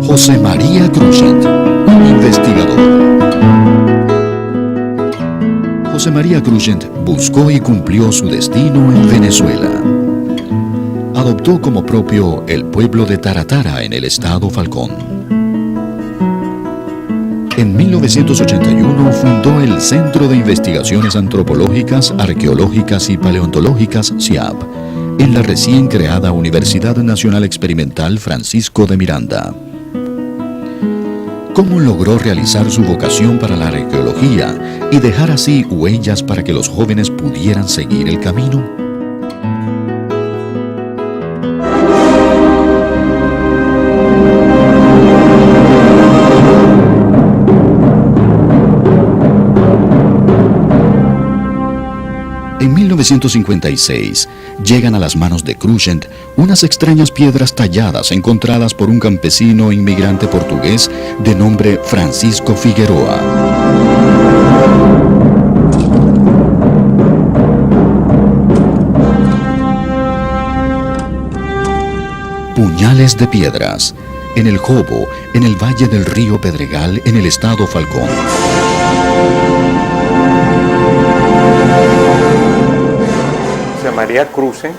José María Cruxent, un investigador. José María Cruxent buscó y cumplió su destino en Venezuela. Adoptó como propio el pueblo de Taratara en el estado Falcón. En 1981 fundó el Centro de Investigaciones Antropológicas, Arqueológicas y Paleontológicas, CIAP, en la recién creada Universidad Nacional Experimental Francisco de Miranda. ¿Cómo logró realizar su vocación para la arqueología y dejar así huellas para que los jóvenes pudieran seguir el camino? En 1956 llegan a las manos de Cruxent unas extrañas piedras talladas encontradas por un campesino inmigrante portugués de nombre Francisco Figueroa. Puñales de piedras, en el Jobo, en el valle del río Pedregal, en el estado Falcón. José María Cruxent,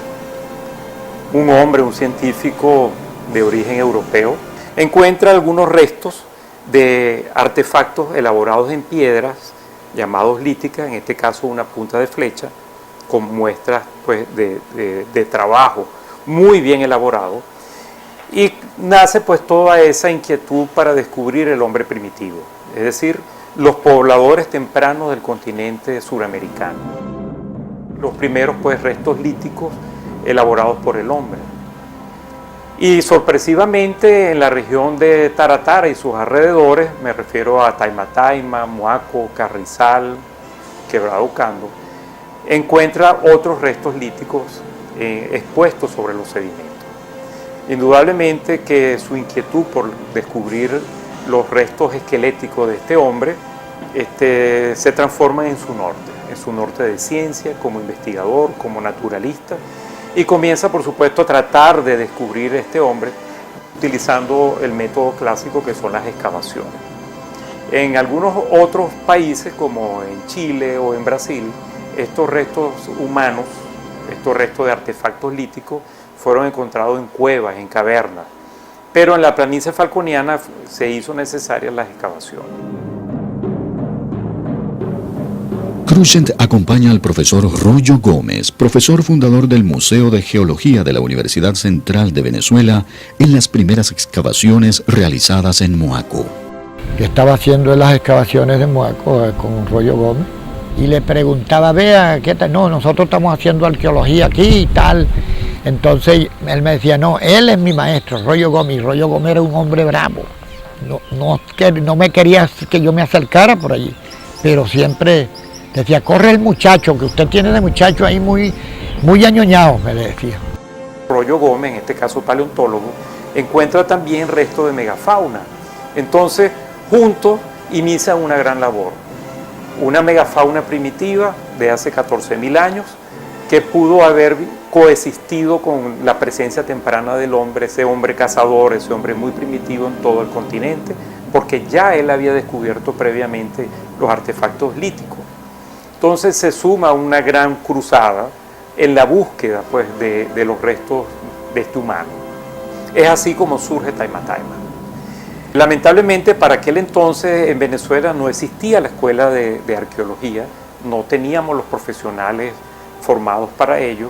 un hombre, un científico de origen europeo, encuentra algunos restos de artefactos elaborados en piedras, llamados líticas, en este caso una punta de flecha, con muestras pues, de trabajo muy bien elaborado, y nace pues toda esa inquietud para descubrir el hombre primitivo, es decir, los pobladores tempranos del continente suramericano. Los primeros pues, restos líticos elaborados por el hombre. Y sorpresivamente en la región de Taratara y sus alrededores, me refiero a Taimatayma, Moaco, Carrizal, Quebrado Cando, encuentra otros restos líticos expuestos sobre los sedimentos. Indudablemente que su inquietud por descubrir los restos esqueléticos de este hombre se transforma en su norte de ciencia, como investigador, como naturalista, y comienza por supuesto a tratar de descubrir este hombre utilizando el método clásico que son las excavaciones. En algunos otros países como en Chile o en Brasil, estos restos humanos, estos restos de artefactos líticos fueron encontrados en cuevas, en cavernas, pero en la planicie falconiana se hizo necesarias las excavaciones. Cruxent acompaña al profesor Royo Gómez, profesor fundador del Museo de Geología de la Universidad Central de Venezuela, en las primeras excavaciones realizadas en Moaco. Estaba haciendo las excavaciones de Moaco con Royo Gómez y le preguntaba, vea, ¿qué tal? No, nosotros estamos haciendo arqueología aquí y tal. Entonces él me decía, no, él es mi maestro, Royo Gómez. Y Royo Gómez era un hombre bravo. No me quería que yo me acercara por allí, pero siempre decía, corre el muchacho, que usted tiene de muchacho ahí muy añoñado, me decía. Royo Gómez, en este caso paleontólogo, encuentra también restos de megafauna. Entonces, juntos inician una gran labor. Una megafauna primitiva de hace 14.000 años que pudo haber coexistido con la presencia temprana del hombre, ese hombre cazador, ese hombre muy primitivo en todo el continente, porque ya él había descubierto previamente los artefactos líticos. Entonces se suma una gran cruzada en la búsqueda pues, de los restos de este humano. Es así como surge Taimatayma. Lamentablemente para aquel entonces en Venezuela no existía la escuela de arqueología, no teníamos los profesionales formados para ello,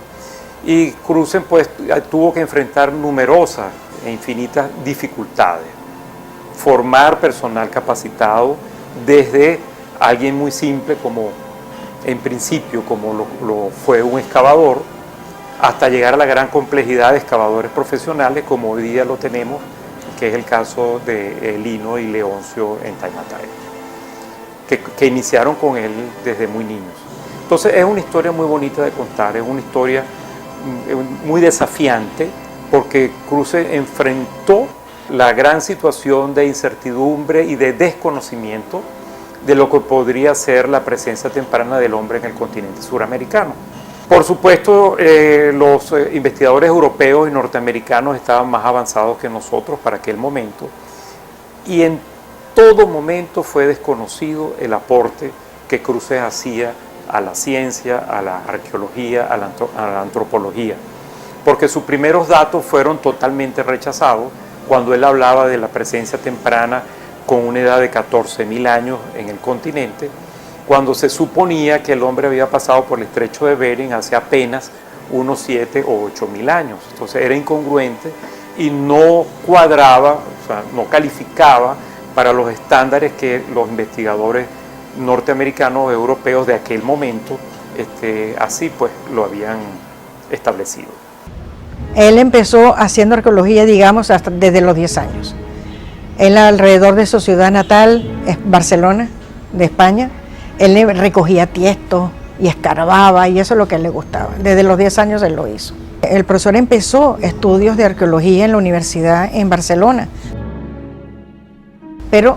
y Cruxent pues, tuvo que enfrentar numerosas e infinitas dificultades. Formar personal capacitado desde alguien muy simple como en principio como lo fue un excavador, hasta llegar a la gran complejidad de excavadores profesionales como hoy día lo tenemos, que es el caso de Lino y Leoncio en Taymatay, que iniciaron con él desde muy niños. Entonces es una historia muy bonita de contar, es una historia muy desafiante, porque Cruce enfrentó la gran situación de incertidumbre y de desconocimiento de lo que podría ser la presencia temprana del hombre en el continente suramericano. Por supuesto, los investigadores europeos y norteamericanos estaban más avanzados que nosotros para aquel momento, y en todo momento fue desconocido el aporte que Cruce hacía a la ciencia, a la arqueología, a la antropología, porque sus primeros datos fueron totalmente rechazados cuando él hablaba de la presencia temprana con una edad de 14.000 años en el continente, cuando se suponía que el hombre había pasado por el estrecho de Bering hace apenas unos 7 o 8.000 años. Entonces era incongruente y no cuadraba, o sea, no calificaba para los estándares que los investigadores norteamericanos o europeos de aquel momento así pues lo habían establecido. Él empezó haciendo arqueología, digamos, desde los 10 años. Él, alrededor de su ciudad natal, es Barcelona, de España, él recogía tiestos y escarbaba, y eso es lo que a él le gustaba. Desde los 10 años él lo hizo. El profesor empezó estudios de arqueología en la universidad en Barcelona, pero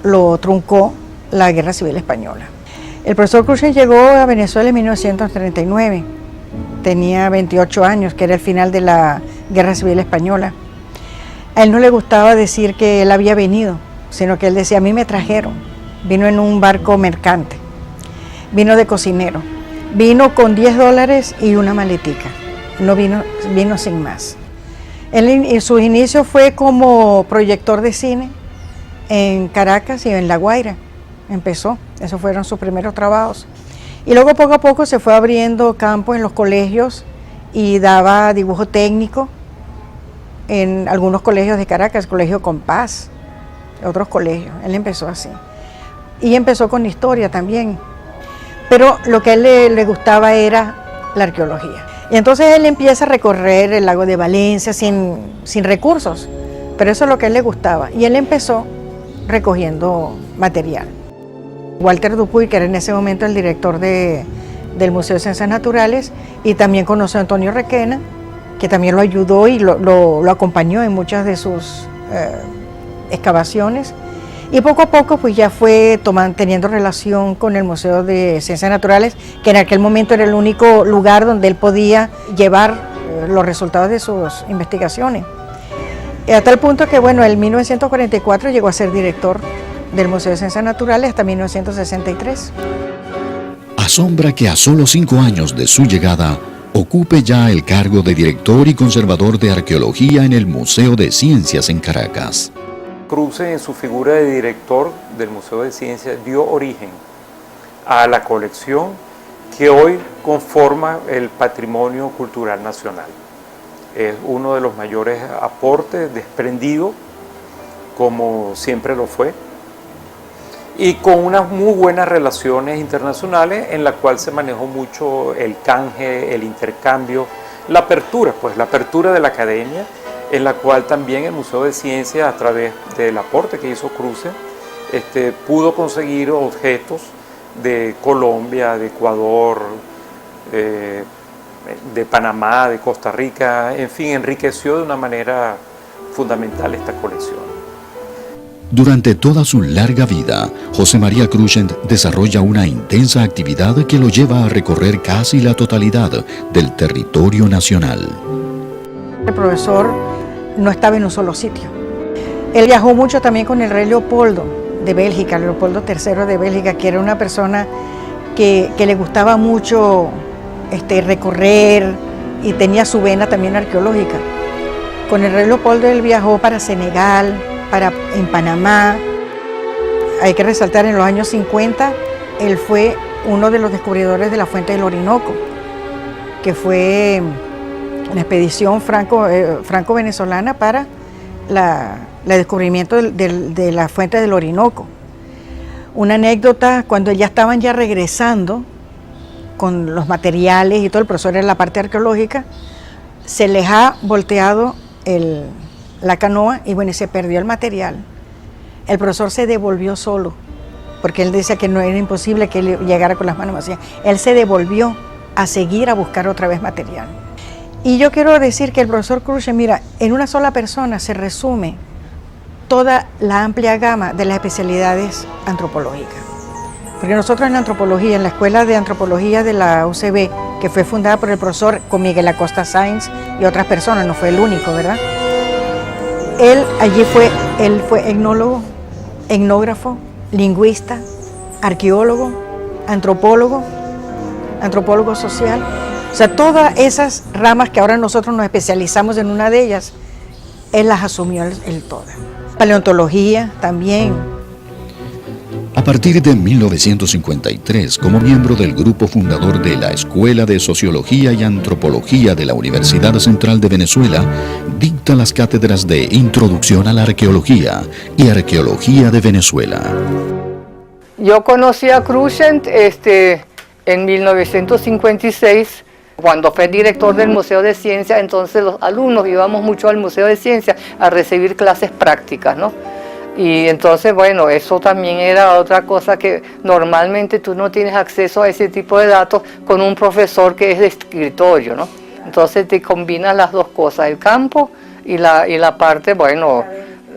lo truncó la Guerra Civil Española. El profesor Cruzen llegó a Venezuela en 1939, tenía 28 años, que era el final de la Guerra Civil Española. A él no le gustaba decir que él había venido, sino que él decía, a mí me trajeron. Vino en un barco mercante, vino de cocinero, vino con $10 y una maletica, no vino sin más. Él en sus inicios fue como proyector de cine en Caracas y en La Guaira, empezó, esos fueron sus primeros trabajos. Y luego poco a poco se fue abriendo campo en los colegios y daba dibujo técnico en algunos colegios de Caracas, Colegio Compás, otros colegios, él empezó así. Y empezó con historia también, pero lo que a él le gustaba era la arqueología. Y entonces él empieza a recorrer el lago de Valencia sin recursos, pero eso es lo que a él le gustaba. Y él empezó recogiendo material. Walter Dupuy, que era en ese momento el director del Museo de Ciencias Naturales, y también conoció a Antonio Requena, que también lo ayudó y lo acompañó en muchas de sus excavaciones. Y poco a poco pues ya fue teniendo relación con el Museo de Ciencias Naturales, que en aquel momento era el único lugar donde él podía llevar los resultados de sus investigaciones. A tal punto que, bueno, en 1944 llegó a ser director del Museo de Ciencias Naturales hasta 1963. Asombra que a solo 5 años de su llegada ocupe ya el cargo de director y conservador de arqueología en el Museo de Ciencias en Caracas. Cruce, en su figura de director del Museo de Ciencias, dio origen a la colección que hoy conforma el patrimonio cultural nacional. Es uno de los mayores aportes desprendido, como siempre lo fue, y con unas muy buenas relaciones internacionales en la cual se manejó mucho el canje, el intercambio, la apertura de la academia, en la cual también el Museo de Ciencias, a través del aporte que hizo Cruce, pudo conseguir objetos de Colombia, de Ecuador, de Panamá, de Costa Rica, en fin, enriqueció de una manera fundamental esta colección. Durante toda su larga vida, José María Cruzen desarrolla una intensa actividad que lo lleva a recorrer casi la totalidad del territorio nacional. El profesor no estaba en un solo sitio. Él viajó mucho también con el rey Leopoldo de Bélgica, Leopoldo III de Bélgica, que era una persona que le gustaba mucho recorrer y tenía su vena también arqueológica. Con el rey Leopoldo él viajó para Senegal, en Panamá. Hay que resaltar, en los años 50, él fue uno de los descubridores de la fuente del Orinoco, que fue una expedición franco-venezolana para el descubrimiento de la fuente del Orinoco. Una anécdota, cuando ya estaban regresando con los materiales y todo, el profesor en la parte arqueológica, se les ha volteado la canoa y bueno, y se perdió el material. El profesor se devolvió solo, porque él decía que no era imposible que él llegara con las manos vacías. Él se devolvió a seguir a buscar otra vez material. Y yo quiero decir que el profesor Crutzen, mira, en una sola persona se resume toda la amplia gama de las especialidades antropológicas. Porque nosotros en la antropología, en la Escuela de Antropología de la UCB, que fue fundada por el profesor con Miguel Acosta Sáenz y otras personas, no fue el único, ¿verdad? Él fue etnólogo, etnógrafo, lingüista, arqueólogo, antropólogo social. O sea, todas esas ramas que ahora nosotros nos especializamos en una de ellas, él las asumió él todas. Paleontología también. A partir de 1953, como miembro del grupo fundador de la Escuela de Sociología y Antropología de la Universidad Central de Venezuela, dicta las cátedras de Introducción a la Arqueología y Arqueología de Venezuela. Yo conocí a Crutzen en 1956, cuando fue director del Museo de Ciencias. Entonces los alumnos íbamos mucho al Museo de Ciencias a recibir clases prácticas, ¿no? Y entonces, bueno, eso también era otra cosa que normalmente tú no tienes acceso a ese tipo de datos con un profesor que es de escritorio, ¿no? Entonces te combinas las dos cosas, el campo y la parte, bueno,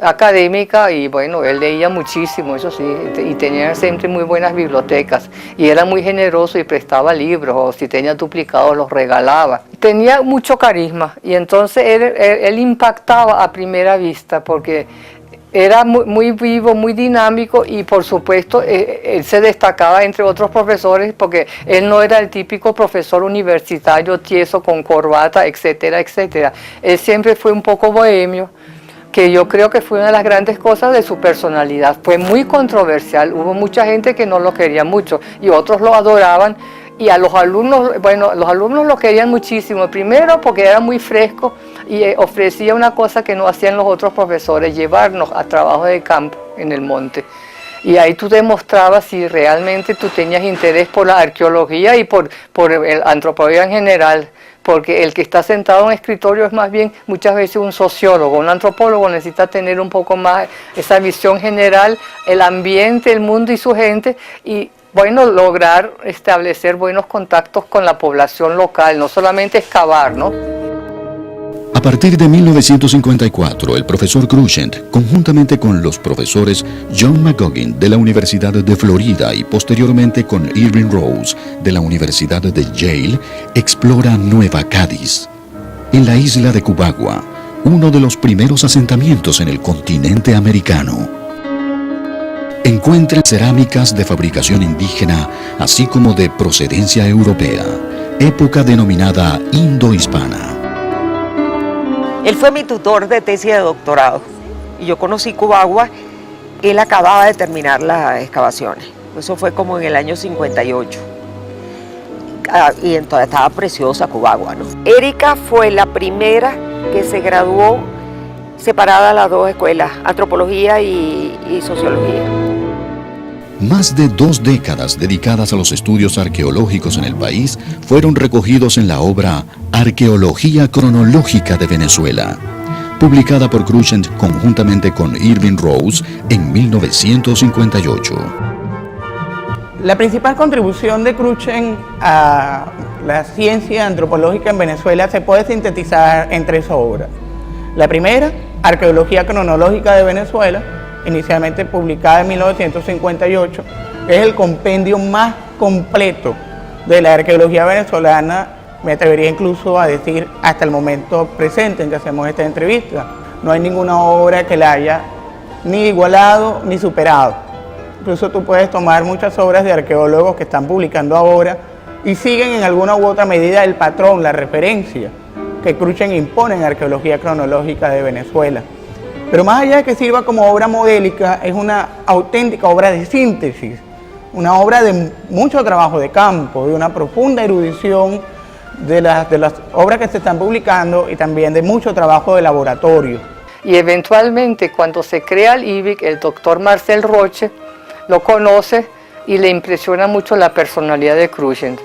académica. Y bueno, él leía muchísimo, eso sí, y tenía siempre muy buenas bibliotecas, y era muy generoso y prestaba libros, o si tenía duplicados los regalaba. Tenía mucho carisma, y entonces él impactaba a primera vista, porque era muy vivo, muy dinámico, y por supuesto él se destacaba entre otros profesores porque él no era el típico profesor universitario tieso con corbata, etcétera, etcétera. Él siempre fue un poco bohemio, que yo creo que fue una de las grandes cosas de su personalidad. Fue muy controversial, hubo mucha gente que no lo quería mucho y otros lo adoraban. Y a los alumnos, bueno, los alumnos lo querían muchísimo, primero porque era muy fresco y ofrecía una cosa que no hacían los otros profesores, llevarnos a trabajo de campo en el monte. Y ahí tú demostrabas si realmente tú tenías interés por la arqueología y por la antropología en general, porque el que está sentado en un escritorio es más bien muchas veces un sociólogo. Un antropólogo necesita tener un poco más esa visión general, el ambiente, el mundo y su gente, y bueno, lograr establecer buenos contactos con la población local, no solamente excavar, ¿no? A partir de 1954, el profesor Crutzen, conjuntamente con los profesores John McGuggin de la Universidad de Florida y posteriormente con Irving Rose de la Universidad de Yale, explora Nueva Cádiz, en la isla de Cubagua, uno de los primeros asentamientos en el continente americano. Encuentra cerámicas de fabricación indígena, así como de procedencia europea, época denominada indohispana. Él fue mi tutor de tesis de doctorado y yo conocí Cubagua, él acababa de terminar las excavaciones, eso fue como en el año 58. Y entonces estaba preciosa Cubagua, ¿no? Erika fue la primera que se graduó separada las dos escuelas, antropología y sociología. Más de 2 décadas dedicadas a los estudios arqueológicos en el país fueron recogidos en la obra Arqueología Cronológica de Venezuela, publicada por Crutzen conjuntamente con Irving Rose en 1958. La principal contribución de Crutzen a la ciencia antropológica en Venezuela se puede sintetizar en 3 obras. La primera, Arqueología Cronológica de Venezuela, inicialmente publicada en 1958, es el compendio más completo de la arqueología venezolana, me atrevería incluso a decir hasta el momento presente en que hacemos esta entrevista. No hay ninguna obra que la haya ni igualado ni superado. Incluso tú puedes tomar muchas obras de arqueólogos que están publicando ahora y siguen en alguna u otra medida el patrón, la referencia que Crutzen impone en Arqueología Cronológica de Venezuela. Pero más allá de que sirva como obra modélica, es una auténtica obra de síntesis, una obra de mucho trabajo de campo, de una profunda erudición de las obras que se están publicando y también de mucho trabajo de laboratorio. Y eventualmente cuando se crea el IBIC, el doctor Marcel Roche lo conoce y le impresiona mucho la personalidad de Crutzen.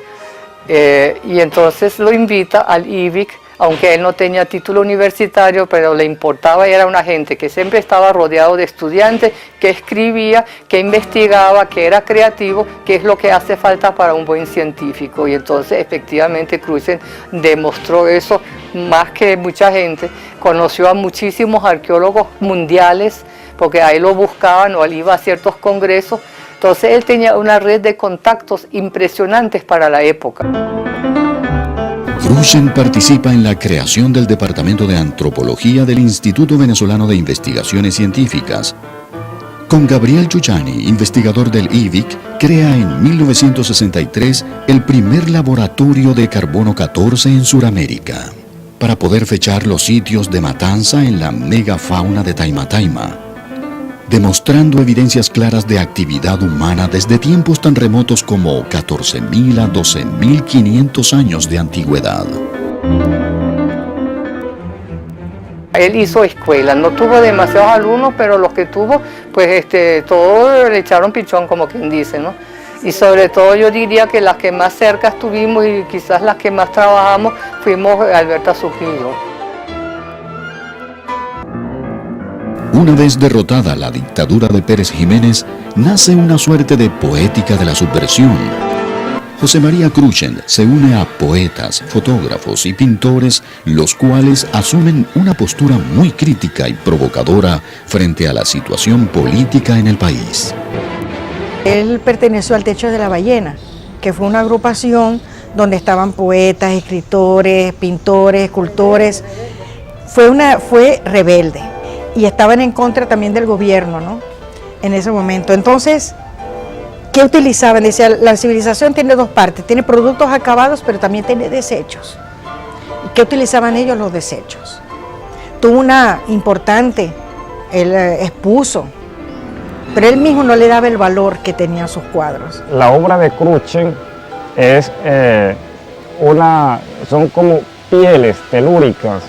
Y entonces lo invita al IBIC aunque él no tenía título universitario, pero le importaba y era una gente que siempre estaba rodeado de estudiantes, que escribía, que investigaba, que era creativo, que es lo que hace falta para un buen científico. Y entonces efectivamente Crutzen demostró eso más que mucha gente. Conoció a muchísimos arqueólogos mundiales, porque ahí lo buscaban o él iba a ciertos congresos. Entonces él tenía una red de contactos impresionantes para la época. Crutzen participa en la creación del Departamento de Antropología del Instituto Venezolano de Investigaciones Científicas. Con Gabriel Giuliani, investigador del IVIC, crea en 1963 el primer laboratorio de carbono 14 en Sudamérica, para poder fechar los sitios de matanza en la megafauna de Taima, demostrando evidencias claras de actividad humana desde tiempos tan remotos como 14.000 a 12.500 años de antigüedad. Él hizo escuela, no tuvo demasiados alumnos, pero los que tuvo, pues todos le echaron pichón, como quien dice, ¿no? Y sobre todo yo diría que las que más cerca estuvimos y quizás las que más trabajamos fuimos Alberta Sucre y yo. Una vez derrotada la dictadura de Pérez Jiménez, nace una suerte de poética de la subversión. José María Crutzen se une a poetas, fotógrafos y pintores, los cuales asumen una postura muy crítica y provocadora frente a la situación política en el país. Él perteneció al Techo de la Ballena, que fue una agrupación donde estaban poetas, escritores, pintores, escultores. Fue rebelde y estaban en contra también del gobierno, ¿no? En ese momento. Entonces, ¿qué utilizaban? Decía, la civilización tiene dos partes, tiene productos acabados, pero también tiene desechos. ¿Qué utilizaban ellos? Los desechos. Tuvo una importante, él expuso, pero él mismo no le daba el valor que tenían sus cuadros. La obra de Crutzen es son como pieles telúricas,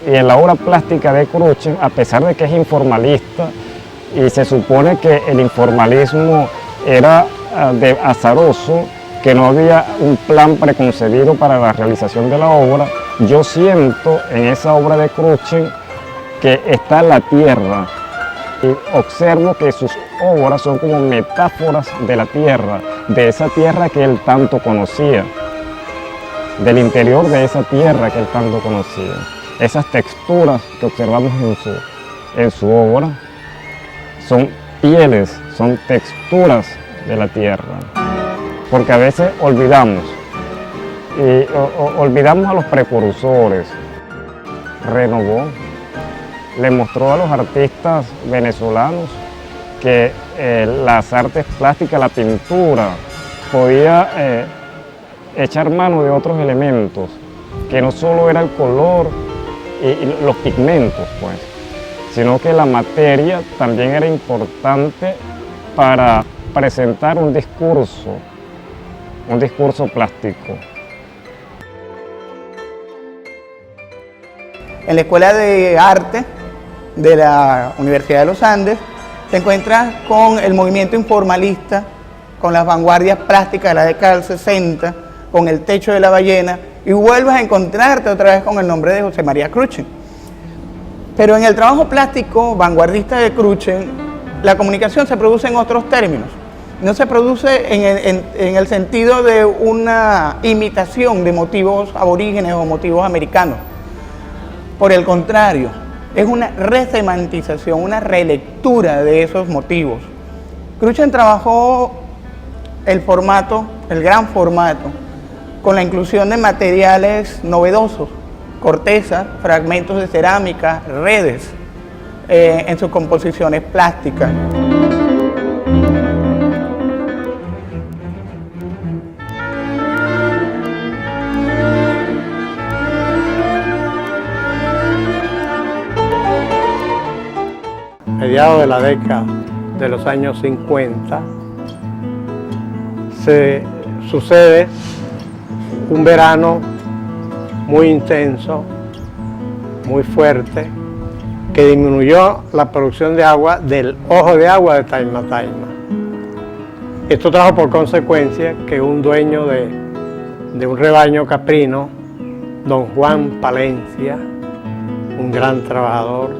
y en la obra plástica de Crutzen, a pesar de que es informalista, y se supone que el informalismo era azaroso, que no había un plan preconcebido para la realización de la obra, yo siento en esa obra de Crutzen que está la tierra, y observo que sus obras son como metáforas de la tierra, de esa tierra que él tanto conocía, del interior de esa tierra que él tanto conocía. Esas texturas que observamos en su obra son pieles, son texturas de la tierra, porque a veces olvidamos a los precursores. Renovó, le mostró a los artistas venezolanos que las artes plásticas, la pintura, podía echar mano de otros elementos, que no solo era el color y los pigmentos, pues, sino que la materia también era importante para presentar un discurso plástico. En la Escuela de Arte de la Universidad de los Andes te encuentras con el movimiento informalista, con las vanguardias plásticas de la década del 60, con el Techo de la Ballena, y vuelves a encontrarte otra vez con el nombre de José María Crutzen. Pero en el trabajo plástico vanguardista de Crutzen, la comunicación se produce en otros términos. No se produce en el sentido de una imitación de motivos aborígenes o motivos americanos. Por el contrario, es una resemantización, una relectura de esos motivos. Crutzen trabajó el gran formato, con la inclusión de materiales novedosos, cortezas, fragmentos de cerámica, redes, en sus composiciones plásticas. Mediados de la década de los años 50, se sucede un verano muy intenso, muy fuerte, que disminuyó la producción de agua del ojo de agua de Taima. Esto trajo por consecuencia que un dueño de un rebaño caprino don Juan Palencia, un gran trabajador,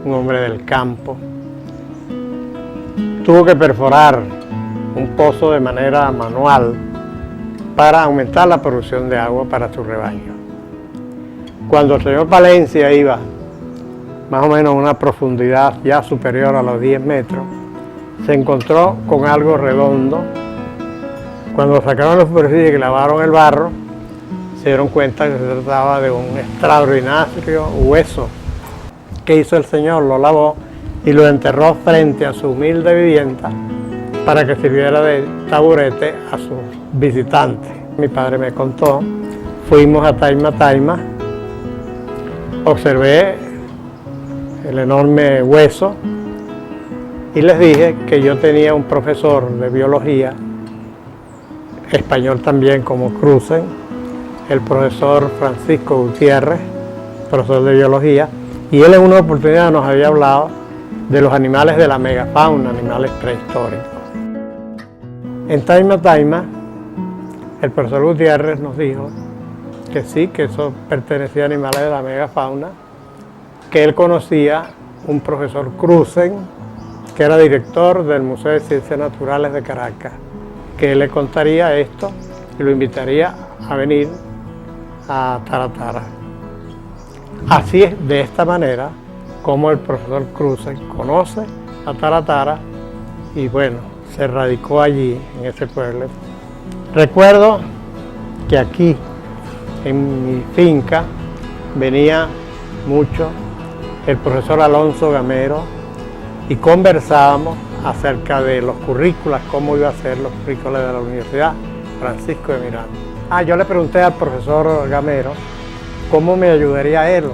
un hombre del campo, tuvo que perforar un pozo de manera manual para aumentar la producción de agua para su rebaño. Cuando el señor Palencia iba más o menos a una profundidad ya superior a los 10 metros, se encontró con algo redondo. Cuando sacaron la superficie y lavaron el barro, se dieron cuenta que se trataba de un extraordinario hueso. ¿Qué hizo el señor? Lo lavó y lo enterró frente a su humilde vivienda para que sirviera de taburete a sus visitantes. Mi padre me contó, fuimos a Taima Taima, observé el enorme hueso y les dije que yo tenía un profesor de biología, español también como Cruzen, el profesor Francisco Gutiérrez, profesor de biología, y él en una oportunidad nos había hablado de los animales de la megafauna, animales prehistóricos. En Taima Taima, el profesor Gutiérrez nos dijo que sí, que eso pertenecía a animales de la megafauna, que él conocía un profesor Cruzen, que era director del Museo de Ciencias Naturales de Caracas, que él le contaría esto y lo invitaría a venir a Taratara. Así es, de esta manera, como el profesor Cruzen conoce a Taratara y bueno, se radicó allí, en ese pueblo. Recuerdo que aquí, en mi finca, venía mucho el profesor Alonso Gamero y conversábamos acerca de los currículas, cómo iba a ser los currículas de la Universidad Francisco de Miranda. Yo le pregunté al profesor Gamero cómo me ayudaría él,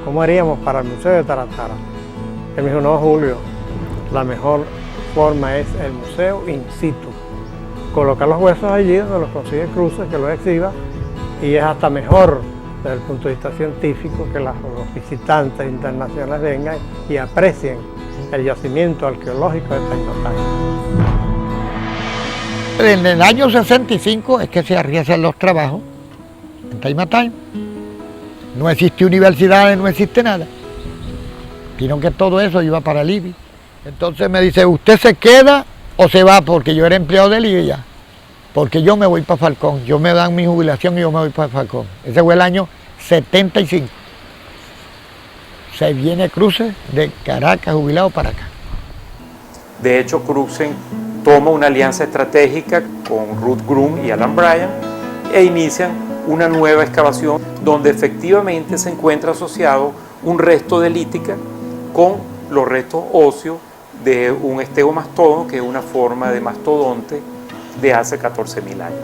cómo haríamos para el Museo de Taratara. Él me dijo, no, Julio, la mejor forma es el museo in situ. Colocar los huesos allí donde los consigue Cruzen, que los exhiba, y es hasta mejor desde el punto de vista científico que los visitantes internacionales vengan y aprecien el yacimiento arqueológico de Taima Taima. En el año 65 es que se realizan los trabajos en Taima Taima. No existe universidades, no existe nada, sino que todo eso iba para el IBI. Entonces me dice, ¿usted se queda o se va? Porque yo era empleado del IBI ya, porque yo me voy para Falcón, yo me dan mi jubilación y yo me voy para Falcón. Ese fue el año 75. Se viene Cruzen de Caracas, jubilado para acá. De hecho, Cruzen toma una alianza estratégica con Ruth Groom y Alan Bryan e inician una nueva excavación donde efectivamente se encuentra asociado un resto de lítica con los restos óseos de un estegomastodon, que es una forma de mastodonte de hace 14.000 años.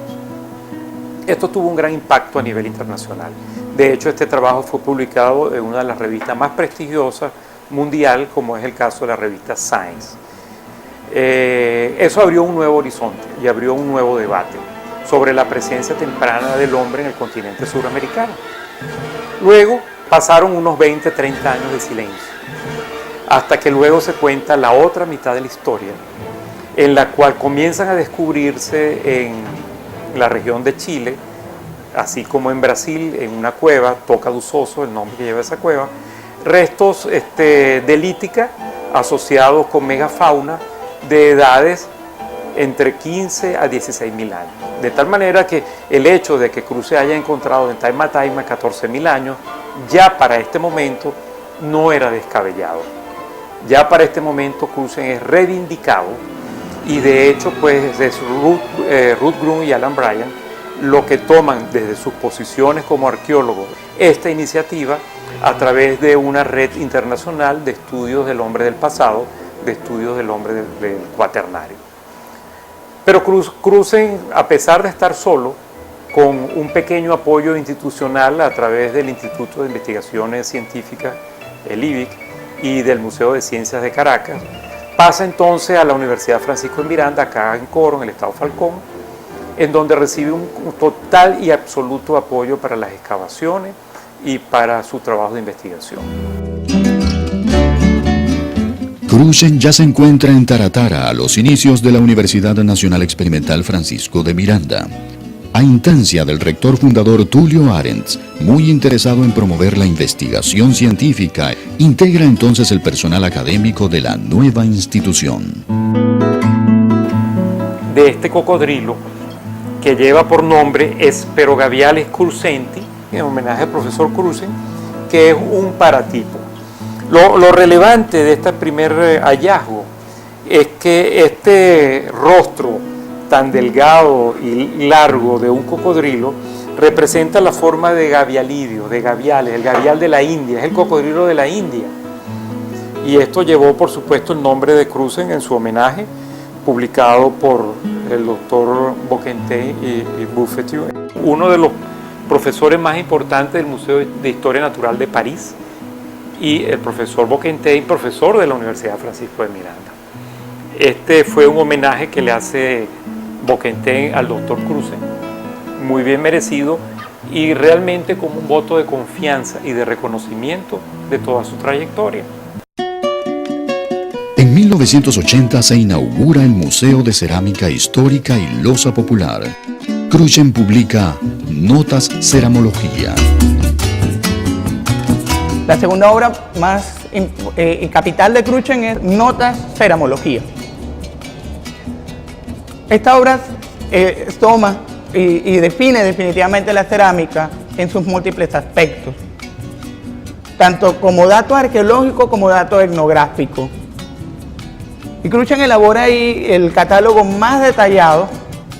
Esto tuvo un gran impacto a nivel internacional. De hecho, este trabajo fue publicado en una de las revistas más prestigiosas mundial, como es el caso de la revista Science. Eso abrió un nuevo horizonte y abrió un nuevo debate sobre la presencia temprana del hombre en el continente suramericano. Luego pasaron unos 20, 30 años de silencio, hasta que luego se cuenta la otra mitad de la historia, en la cual comienzan a descubrirse en la región de Chile, así como en Brasil, en una cueva, Toca do Sosso, el nombre que lleva esa cueva, restos de lítica asociados con megafauna de edades entre 15 a 16.000 años. De tal manera que el hecho de que Cruzen haya encontrado en Taima Taima 14.000 años, ya para este momento no era descabellado. Ya para este momento Cruzen es reivindicado y de hecho pues es Ruth Groom y Alan Bryan lo que toman desde sus posiciones como arqueólogos esta iniciativa a través de una red internacional de estudios del hombre del pasado, de estudios del hombre del cuaternario. Pero Cruzen, a pesar de estar solo, con un pequeño apoyo institucional a través del Instituto de Investigaciones Científicas, el IBIC, y del Museo de Ciencias de Caracas, pasa entonces a la Universidad Francisco de Miranda, acá en Coro, en el estado Falcón, en donde recibe un total y absoluto apoyo para las excavaciones y para su trabajo de investigación. Cruzen ya se encuentra en Taratara a los inicios de la Universidad Nacional Experimental Francisco de Miranda. A instancia del rector fundador Tulio Arendts, muy interesado en promover la investigación científica, integra entonces el personal académico de la nueva institución. De este cocodrilo, que lleva por nombre Esperogaviales crucenti, en homenaje al profesor Cruzen, que es un paratipo. Lo relevante de este primer hallazgo es que este rostro tan delgado y largo de un cocodrilo representa la forma de gavialidio, de gaviales, el gavial de la India, es el cocodrilo de la India. Y esto llevó, por supuesto, el nombre de Cruzen en su homenaje, publicado por el doctor Bocquentey y Buffetieu, uno de los profesores más importantes del Museo de Historia Natural de París, y el profesor Bocquentey, profesor de la Universidad Francisco de Miranda. Este fue un homenaje que le hace Bocquentey al doctor Cruzen, muy bien merecido y realmente como un voto de confianza y de reconocimiento de toda su trayectoria. En 1980 se inaugura el Museo de Cerámica Histórica y Loza Popular. Cruzen publica Notas Ceramología. La segunda obra más capital de Cruzen es Notas Ceramología. Esta obra toma y define definitivamente la cerámica en sus múltiples aspectos, tanto como dato arqueológico como dato etnográfico. Y Cruzen elabora ahí el catálogo más detallado,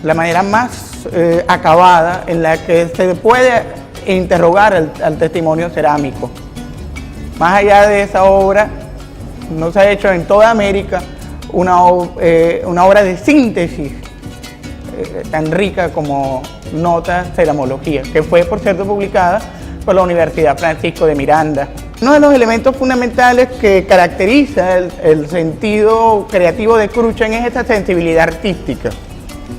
la manera más acabada en la que se puede interrogar al testimonio cerámico. Más allá de esa obra, no se ha hecho en toda América una obra de síntesis tan rica como Notas Ceramología, que fue, por cierto, publicada por la Universidad Francisco de Miranda. Uno de los elementos fundamentales que caracteriza el sentido creativo de Cruzen es esta sensibilidad artística.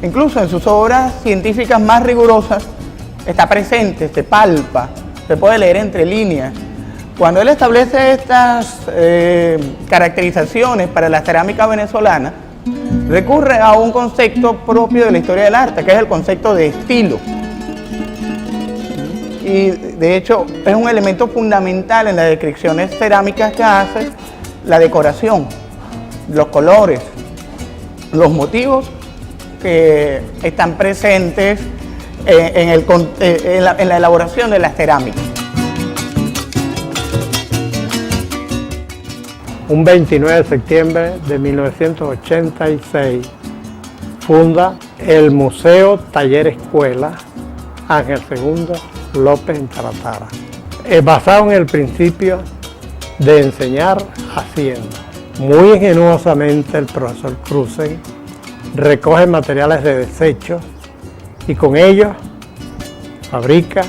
Incluso en sus obras científicas más rigurosas está presente, se palpa, se puede leer entre líneas. Cuando él establece estas caracterizaciones para la cerámica venezolana, recurre a un concepto propio de la historia del arte, que es el concepto de estilo. Y de hecho es un elemento fundamental en las descripciones cerámicas que hace, la decoración, los colores, los motivos que están presentes en la elaboración de la cerámica. Un 29 de septiembre de 1986 funda el Museo Taller Escuela Ángel II López en Taratara, basado en el principio de enseñar haciendo. Muy ingeniosamente el profesor Cruzen recoge materiales de desecho y con ellos fabrica,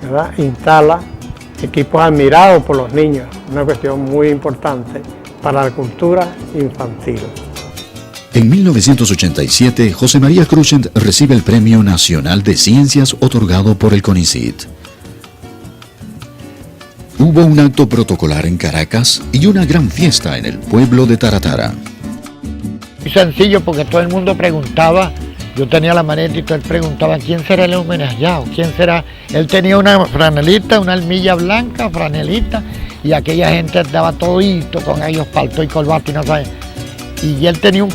¿verdad?, instala equipos admirados por los niños, una cuestión muy importante para la cultura infantil. En 1987, José María Cruzen recibe el Premio Nacional de Ciencias otorgado por el CONICYT. Hubo un acto protocolar en Caracas y una gran fiesta en el pueblo de Taratara. Muy sencillo, porque todo el mundo preguntaba, yo tenía la maneta y todo él preguntaba quién será el homenajeado, quién será. Él tenía una franelita, una almilla blanca, franelita, y aquella gente andaba todito con ellos, palto y corbata y no sabe. Y él tenía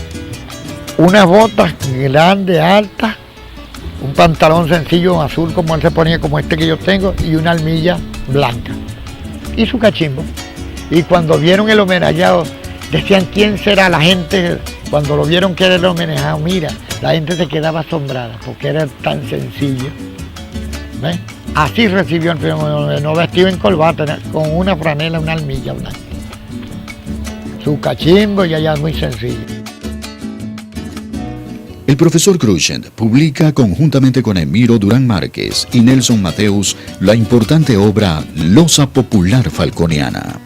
unas botas grandes, altas, un pantalón sencillo azul como él se ponía, como este que yo tengo, y una almilla blanca. Y su cachimbo. Y cuando vieron el homenajeado, decían quién será la gente. Cuando lo vieron que era el homenajeado, mira, la gente se quedaba asombrada porque era tan sencillo. ¿Ves? Así recibió el premio, no vestido en corbata, con una franela, una almilla blanca. Su cachimbo y allá muy sencillo. El profesor Cruzen publica conjuntamente con Emiro Durán Márquez y Nelson Mateus la importante obra Loza Popular Falconiana.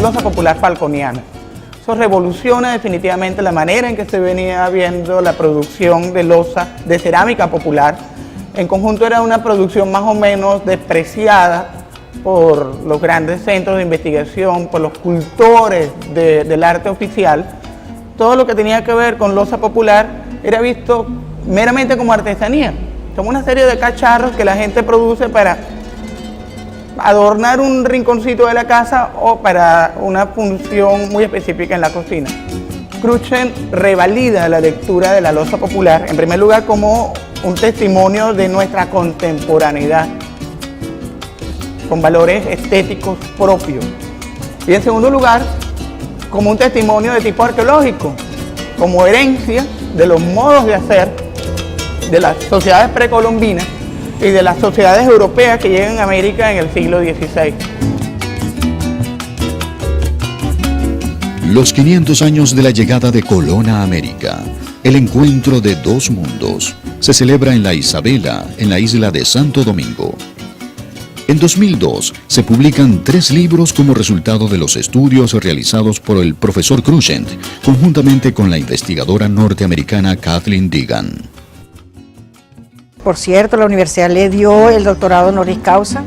Loza Popular Falconiana. Eso revoluciona definitivamente la manera en que se venía viendo la producción de loza, de cerámica popular. En conjunto era una producción más o menos despreciada por los grandes centros de investigación, por los cultores del arte oficial. Todo lo que tenía que ver con loza popular era visto meramente como artesanía. Son una serie de cacharros que la gente produce para adornar un rinconcito de la casa o para una función muy específica en la cocina. Crutzen revalida la lectura de la loza popular, en primer lugar como un testimonio de nuestra contemporaneidad, con valores estéticos propios. Y en segundo lugar, como un testimonio de tipo arqueológico, como herencia de los modos de hacer de las sociedades precolombinas y de las sociedades europeas que llegan a América en el siglo XVI. Los 500 años de la llegada de Colón a América, el encuentro de dos mundos, se celebra en la Isabela, en la isla de Santo Domingo. En 2002 se publican 3 libros como resultado de los estudios realizados por el profesor Cruxent, conjuntamente con la investigadora norteamericana Kathleen Deegan. Por cierto, la universidad le dio el doctorado honoris causa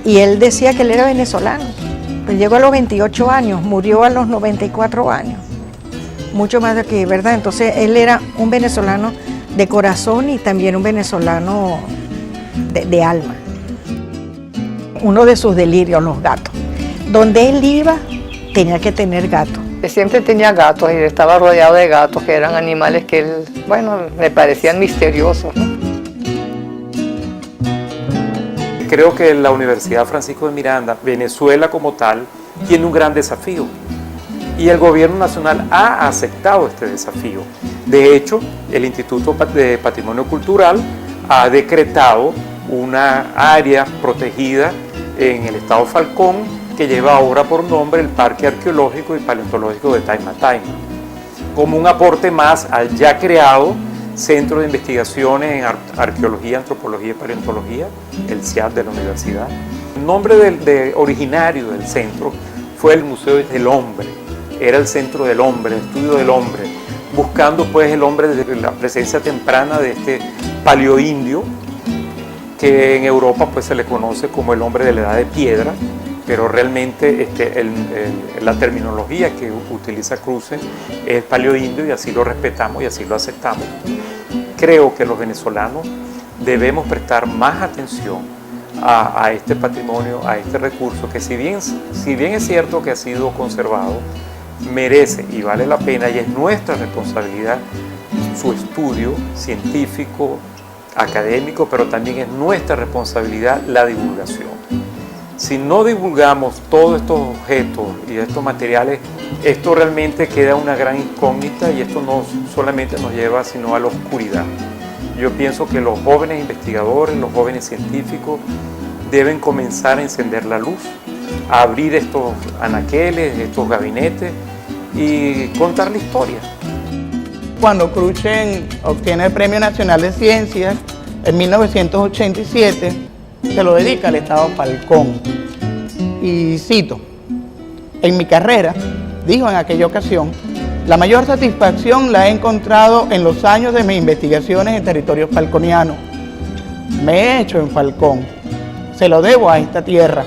y él decía que él era venezolano. Pues llegó a los 28 años, murió a los 94 años. Mucho más de que, ¿verdad? Entonces él era un venezolano de corazón y también un venezolano de alma. Uno de sus delirios, los gatos. Donde él iba, tenía que tener gatos. Siempre tenía gatos y estaba rodeado de gatos, que eran animales que él, bueno, me parecían misteriosos, ¿no? Creo que la Universidad Francisco de Miranda, Venezuela como tal, tiene un gran desafío y el gobierno nacional ha aceptado este desafío. De hecho, el Instituto de Patrimonio Cultural ha decretado una área protegida en el estado Falcón que lleva ahora por nombre el Parque Arqueológico y Paleontológico de Taima Taima, como un aporte más al ya creado Centro de Investigaciones en Arqueología, Antropología y Paleontología, el CIAP de la universidad. El nombre originario del centro fue el Museo del Hombre, era el centro del hombre, el estudio del hombre, buscando pues el hombre desde la presencia temprana de este paleoindio, que en Europa pues se le conoce como el hombre de la edad de piedra, pero realmente la terminología que utiliza Cruxent es paleoindio y así lo respetamos y así lo aceptamos. Creo que los venezolanos debemos prestar más atención a este patrimonio, a este recurso que si bien es cierto que ha sido conservado, merece y vale la pena y es nuestra responsabilidad su estudio científico, académico, pero también es nuestra responsabilidad la divulgación. Si no divulgamos todos estos objetos y estos materiales, esto realmente queda una gran incógnita y esto no solamente nos lleva sino a la oscuridad. Yo pienso que los jóvenes investigadores, los jóvenes científicos deben comenzar a encender la luz, a abrir estos anaqueles, estos gabinetes y contar la historia. Cuando Cruxent obtiene el Premio Nacional de Ciencias en 1987, se lo dedica al estado Falcón. Y cito, en mi carrera, dijo en aquella ocasión, la mayor satisfacción la he encontrado en los años de mis investigaciones en territorio falconiano. Me he hecho en Falcón, se lo debo a esta tierra,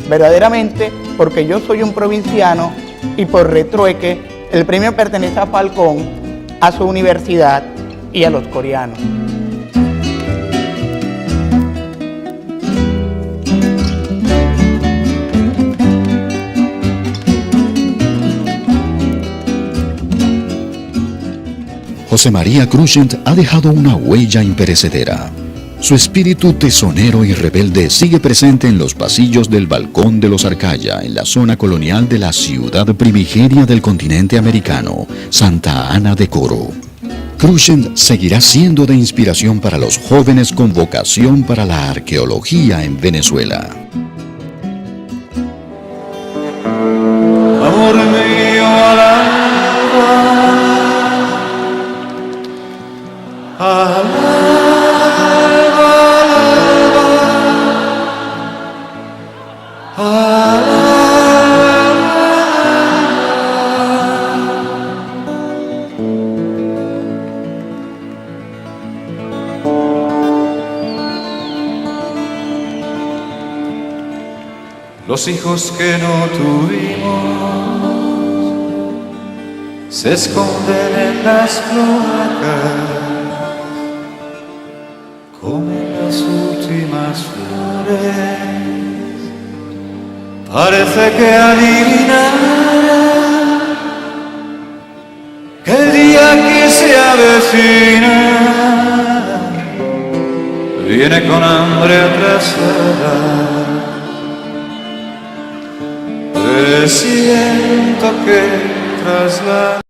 verdaderamente porque yo soy un provinciano y por retrueque el premio pertenece a Falcón, a su universidad y a los coreanos. José María Cruxent ha dejado una huella imperecedera. Su espíritu tesonero y rebelde sigue presente en los pasillos del Balcón de los Arcaya, en la zona colonial de la ciudad primigenia del continente americano, Santa Ana de Coro. Cruxent seguirá siendo de inspiración para los jóvenes con vocación para la arqueología en Venezuela. Amor mío al alba, al alba, al alba. Los hijos que no tuvimos se esconden en las cloacas Parece que adivinara que el día que se avecina viene con hambre atrasada. Presiento que tras la